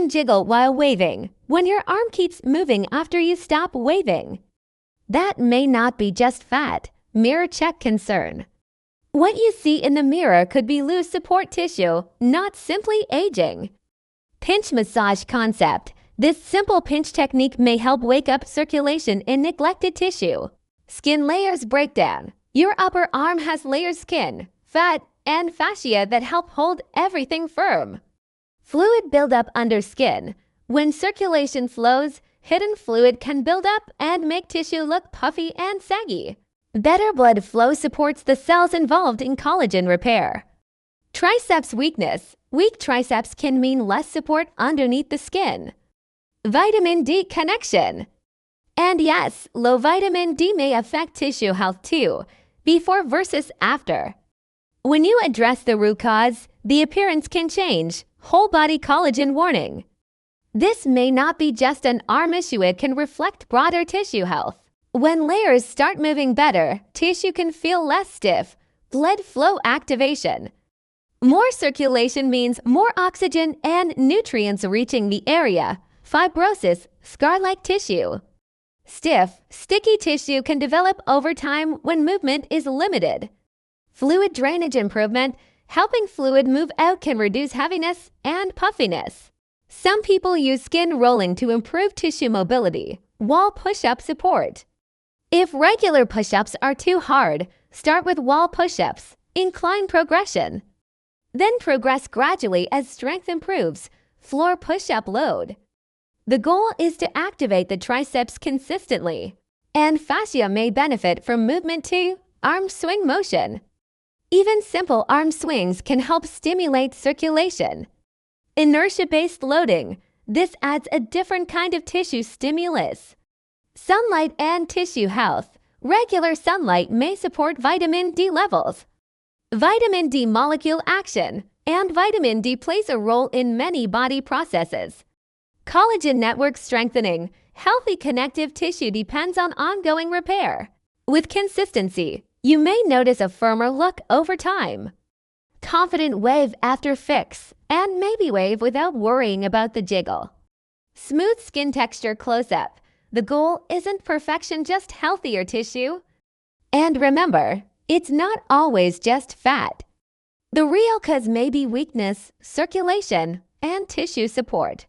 can jiggle while waving when your arm keeps moving after you stop waving. That may not be just fat. Mirror check concern. What you see in the mirror could be loose support tissue, not simply aging. Pinch massage concept. This simple pinch technique may help wake up circulation in neglected tissue. Skin layers breakdown. Your upper arm has layered skin, fat, and fascia that help hold everything firm. Fluid buildup under skin. When circulation slows, hidden fluid can build up and make tissue look puffy and saggy. Better blood flow supports the cells involved in collagen repair. Triceps weakness. Weak triceps can mean less support underneath the skin. Vitamin D connection. And yes, low vitamin D may affect tissue health too, before versus after. When you address the root cause, the appearance can change. Whole body collagen warning. This may not be just an arm issue, it can reflect broader tissue health. When layers start moving better, tissue can feel less stiff. Blood flow activation. More circulation means more oxygen and nutrients reaching the area. Fibrosis, scar-like tissue. Stiff, sticky tissue can develop over time when movement is limited. Fluid drainage improvement. Helping fluid move out can reduce heaviness and puffiness. Some people use skin rolling to improve tissue mobility. Wall push-up support. If regular push-ups are too hard, start with wall push-ups. Incline progression. Then progress gradually as strength improves. Floor push-up load. The goal is to activate the triceps consistently, and fascia may benefit from movement too. Arm swing motion. Even simple arm swings can help stimulate circulation. Inertia-based loading. This adds a different kind of tissue stimulus. Sunlight and tissue health. Regular sunlight may support vitamin D levels. Vitamin D molecule action. And vitamin D plays a role in many body processes. Collagen network strengthening. Healthy connective tissue depends on ongoing repair. With consistency, you may notice a firmer look over time. Confident wave after fix, and maybe wave without worrying about the jiggle. Smooth skin texture close-up. The goal isn't perfection, just healthier tissue. And remember, it's not always just fat. The real cause may be weakness, circulation, and tissue support.